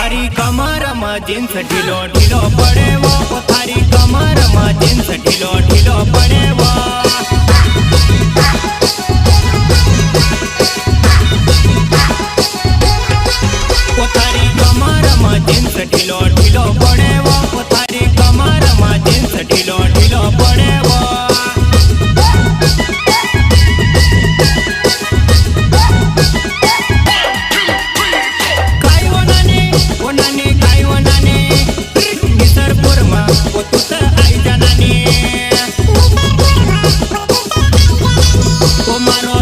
थारी कमर में जींस ढीलो ढीलो पड़े वो थारी कमर में जींस ढीलो ढीलो पड़े वो थारी कमर में जींस ढीलो ढीलो पड़े वो थारी कमर में जींस ढीलो ढीलो पड़े वो मारो